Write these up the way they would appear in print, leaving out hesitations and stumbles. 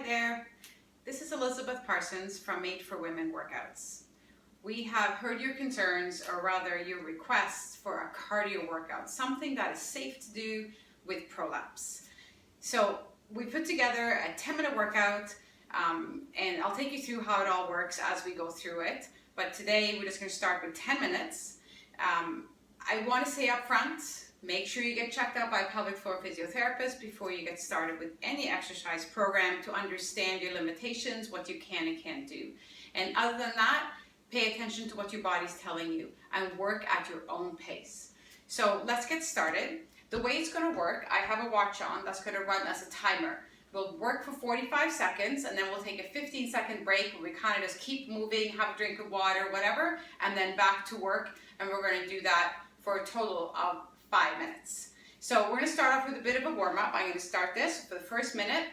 Hi there, this is Elizabeth Parsons from Made for Women Workouts. We have heard your concerns, or rather your requests, for a cardio workout, something that is safe to do with Prolapse. So we put together a 10-minute workout, and I'll take you through how it all works as we go through it. But today we're just going to start with 10 minutes. I want to say up front, make sure you get checked out by a pelvic floor physiotherapist before you get started with any exercise program to understand your limitations, what you can and can't do. And other than that, pay attention to what your body's telling you and work at your own pace. So let's get started. The way it's going to work, I have a watch on that's going to run as a timer. We'll work for 45 seconds and then we'll take a 15-second break where we kind of just keep moving, have a drink of water, whatever, and then back to work. And we're going to do that for a total of 5 minutes. So we're going to start off with a bit of a warm-up. I'm going to start this for the first minute.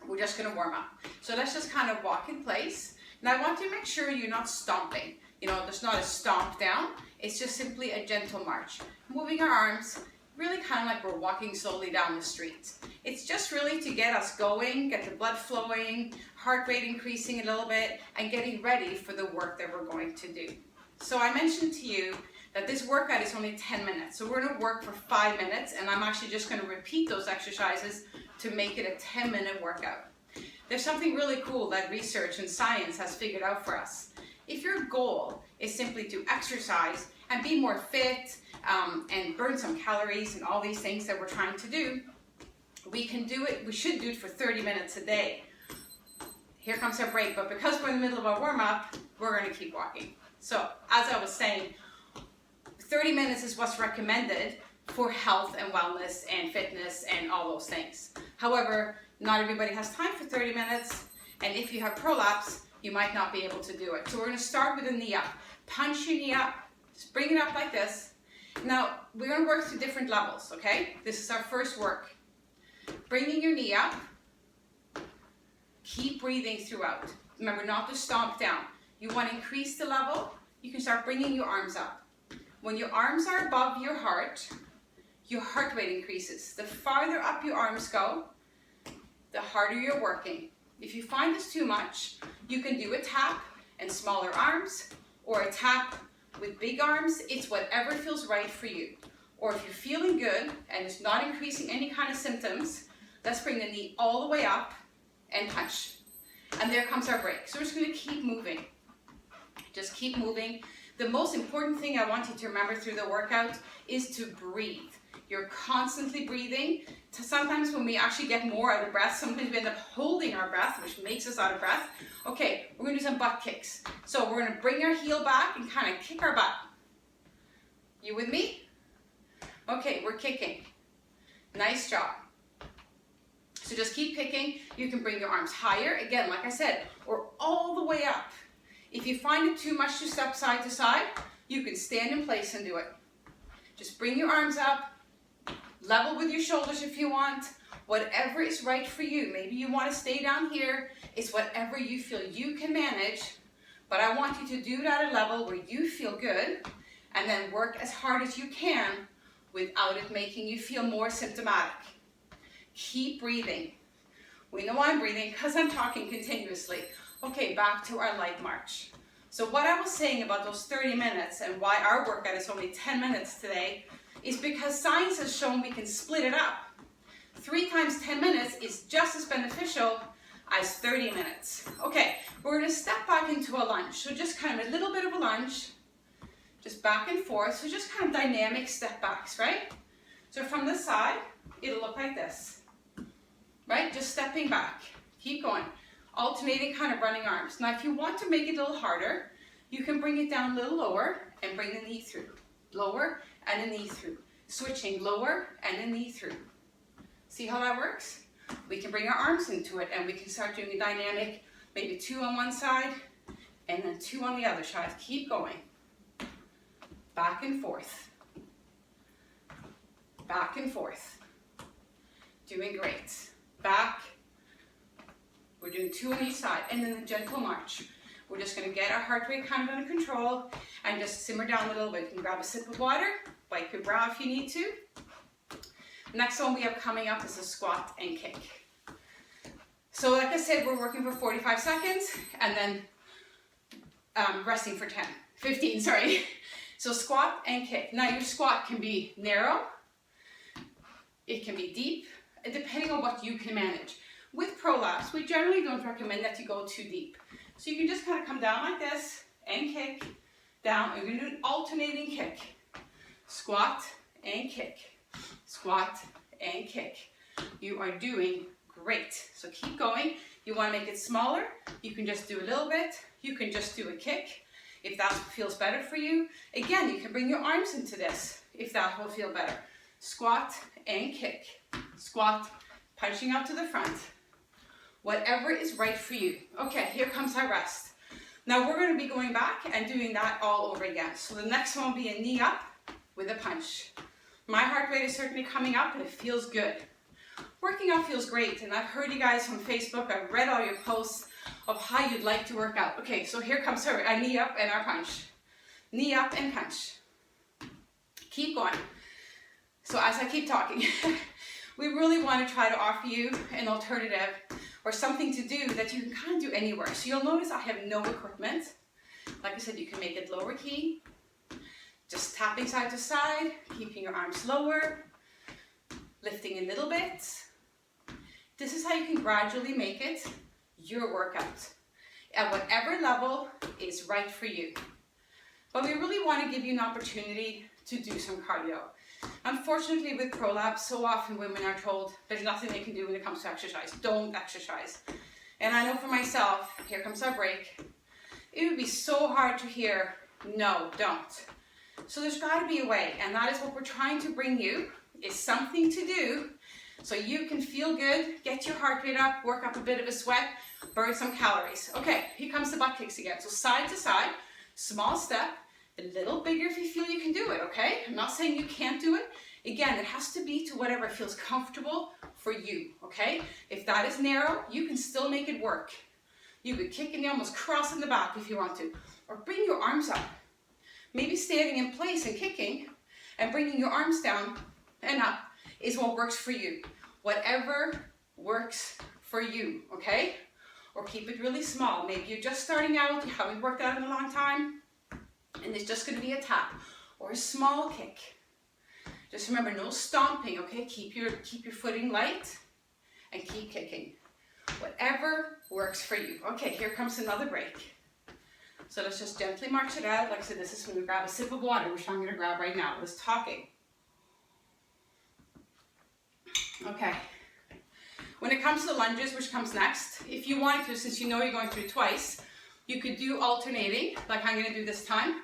We're just going to warm up. So let's just kind of walk in place. Now I want you to make sure you're not stomping. You know, there's not a stomp down. It's just simply a gentle march. Moving our arms, really kind of like we're walking slowly down the street. It's just really to get us going, get the blood flowing, heart rate increasing a little bit, and getting ready for the work that we're going to do. So I mentioned to you that this workout is only 10 minutes. So we're going to work for 5 minutes, and I'm actually just going to repeat those exercises to make it a 10-minute workout. There's something really cool that research and science has figured out for us. If your goal is simply to exercise and be more fit and burn some calories and all these things that we're trying to do, we can do it. We should do it for 30 minutes a day. Here comes our break, but because we're in the middle of our warm-up, we're going to keep walking. So as I was saying, 30 minutes is what's recommended for health and wellness and fitness and all those things. However, not everybody has time for 30 minutes, and if you have prolapse, you might not be able to do it. So we're going to start with a knee up. Punch your knee up, just bring it up like this. Now, we're going to work through different levels, okay? This is our first work. Bringing your knee up, keep breathing throughout. Remember not to stomp down. You want to increase the level, you can start bringing your arms up. When your arms are above your heart rate increases. The farther up your arms go, the harder you're working. If you find this too much, you can do a tap and smaller arms, or a tap with big arms. It's whatever feels right for you. Or if you're feeling good and it's not increasing any kind of symptoms, let's bring the knee all the way up and punch. And there comes our break. So we're just going to keep moving. Just keep moving. The most important thing I want you to remember through the workout is to breathe. You're constantly breathing. Sometimes when we actually get more out of breath, sometimes we end up holding our breath, which makes us out of breath. Okay, we're going to do some butt kicks. So we're going to bring our heel back and kind of kick our butt. You with me? Okay, we're kicking. Nice job. So just keep kicking. You can bring your arms higher, again, like I said, or all the way up. If you find it too much to step side to side, you can stand in place and do it. Just bring your arms up, level with your shoulders if you want, whatever is right for you. Maybe you want to stay down here. It's whatever you feel you can manage, but I want you to do it at a level where you feel good, and then work as hard as you can without it making you feel more symptomatic. Keep breathing. We know I'm breathing because I'm talking continuously. Okay, back to our light march. So what I was saying about those 30 minutes and why our workout is only 10 minutes today is because science has shown we can split it up. 3 times 10 minutes is just as beneficial as 30 minutes. Okay, we're going to step back into a lunge. So just kind of a little bit of a lunge, just back and forth. So just kind of dynamic step backs, right? So from the side, it'll look like this, right? Just stepping back. Keep going. Alternating kind of running arms. Now if you want to make it a little harder, you can bring it down a little lower and bring the knee through. Lower and a knee through. Switching lower and a knee through. See how that works? We can bring our arms into it and we can start doing a dynamic, maybe 2 on one side and then 2 on the other side. Keep going. Back and forth. Back and forth. Doing great. Back. We're doing 2 on each side, and then a gentle march. We're just going to get our heart rate kind of under control and just simmer down a little bit. You can grab a sip of water, wipe your brow if you need to. Next one we have coming up is a squat and kick. So like I said, we're working for 45 seconds and then resting for 15, sorry. So squat and kick. Now your squat can be narrow, it can be deep, depending on what you can manage. With Prolapse, we generally don't recommend that you go too deep. So you can just kind of come down like this and kick, down. You're going to do an alternating kick. Squat and kick, squat and kick. You are doing great. So keep going. You want to make it smaller, you can just do a little bit. You can just do a kick if that feels better for you. Again, you can bring your arms into this if that will feel better. Squat and kick, squat, punching out to the front. Whatever is right for you. Okay, here comes our rest. Now we're going to be going back and doing that all over again. So the next one will be a knee up with a punch. My heart rate is certainly coming up and it feels good. Working out feels great, and I've heard you guys on Facebook, I've read all your posts of how you'd like to work out. Okay, so here comes our knee up and our punch. Knee up and punch. Keep going. So as I keep talking, we really want to try to offer you an alternative or something to do that you can kind of do anywhere. So you'll notice I have no equipment. Like I said, you can make it lower key, just tapping side to side, keeping your arms lower, lifting a little bit. This is how you can gradually make it your workout at whatever level is right for you. But we really want to give you an opportunity to do some cardio. Unfortunately, with Prolapse, so often women are told there's nothing they can do when it comes to exercise. Don't exercise. And I know for myself, here comes our break, it would be so hard to hear, no, don't. So there's got to be a way, and that is what we're trying to bring you, is something to do so you can feel good, get your heart rate up, work up a bit of a sweat, burn some calories. Okay, here comes the butt kicks again. So side to side, small step, a little bigger if you feel you can do it, okay? I'm not saying you can't do it. Again, it has to be to whatever feels comfortable for you, okay? If that is narrow, you can still make it work. You could kick and almost cross in the back if you want to, or bring your arms up. Maybe standing in place and kicking and bringing your arms down and up is what works for you. Whatever works for you, okay? Or keep it really small. Maybe you're just starting out, you haven't worked out in a long time, and it's just going to be a tap or a small kick. Just remember, no stomping, okay? Keep your footing light and keep kicking. Whatever works for you. Okay, here comes another break. So let's just gently march it out. Like I said, this is when we grab a sip of water, which I'm going to grab right now. Let's talking. Okay. When it comes to lunges, which comes next, if you want to, since you know you're going through twice, you could do alternating, like I'm going to do this time.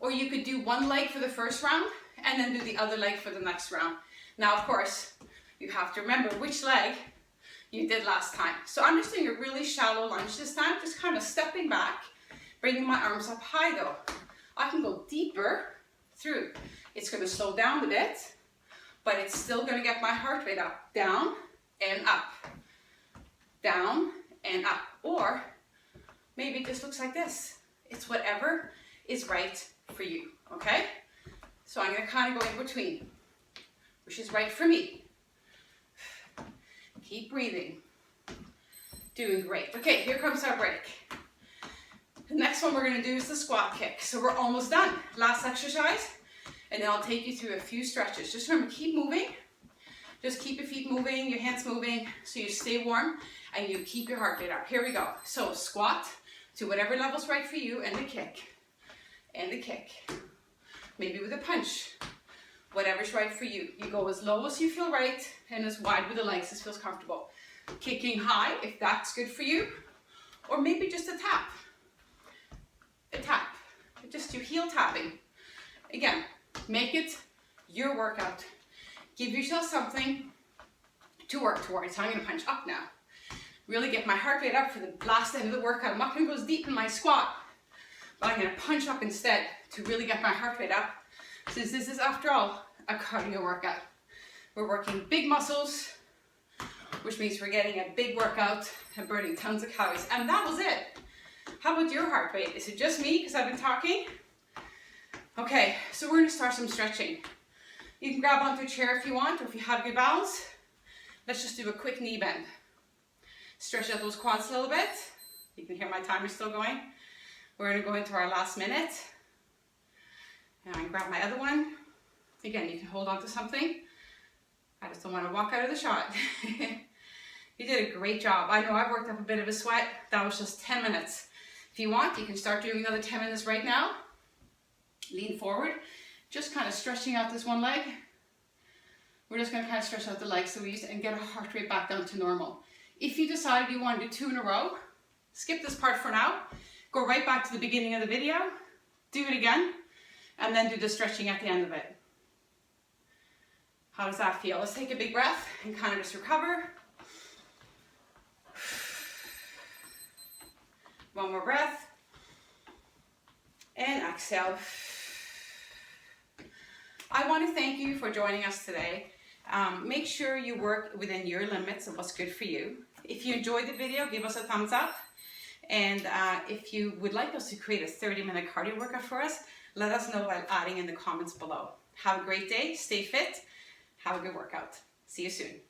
Or you could do one leg for the first round and then do the other leg for the next round. Now, of course, you have to remember which leg you did last time. So I'm just doing a really shallow lunge this time, just kind of stepping back, bringing my arms up high though. I can go deeper through. It's going to slow down a bit, but it's still going to get my heart rate up, down and up, down and up. Or maybe it just looks like this. It's whatever is right for you, okay? So I'm going to kind of go in between, which is right for me. Keep breathing. Doing great. Okay, here comes our break. The next one we're going to do is the squat kick. So we're almost done. Last exercise. And then I'll take you through a few stretches. Just remember, keep moving. Just keep your feet moving, your hands moving, so you stay warm and you keep your heart rate up. Here we go. So squat to whatever level's right for you, and the kick. And the kick. Maybe with a punch. Whatever's right for you. You go as low as you feel right and as wide with the legs as feels comfortable. Kicking high if that's good for you. Or maybe just a tap. A tap. Just your heel tapping. Again, make it your workout. Give yourself something to work towards. So I'm going to punch up now. Really get my heart rate up for the last end of the workout. I'm not going to go as deep in my squat, but I'm going to punch up instead to really get my heart rate up. Since this is, after all, a cardio workout. We're working big muscles, which means we're getting a big workout and burning tons of calories. And that was it. How about your heart rate? Is it just me because I've been talking? Okay, so we're going to start some stretching. You can grab onto a chair if you want, or if you have good balance. Let's just do a quick knee bend. Stretch out those quads a little bit. You can hear my timer still going. We're gonna go into our last minute. And grab my other one. Again, you can hold on to something. I just don't want to walk out of the shot. You did a great job. I know I've worked up a bit of a sweat. That was just 10 minutes. If you want, you can start doing another 10 minutes right now. Lean forward, just kind of stretching out this one leg. We're just going to kind of stretch out the legs so we use it and get our heart rate back down to normal. If you decided you want to do 2 in a row, skip this part for now. Go right back to the beginning of the video. Do it again. And then do the stretching at the end of it. How does that feel? Let's take a big breath and kind of just recover. One more breath. And exhale. I want to thank you for joining us today. Make sure you work within your limits of what's good for you. If you enjoyed the video, give us a thumbs up. And if you would like us to create a 30-minute cardio workout for us, let us know by adding in the comments below. Have a great day, stay fit, have a good workout. See you soon.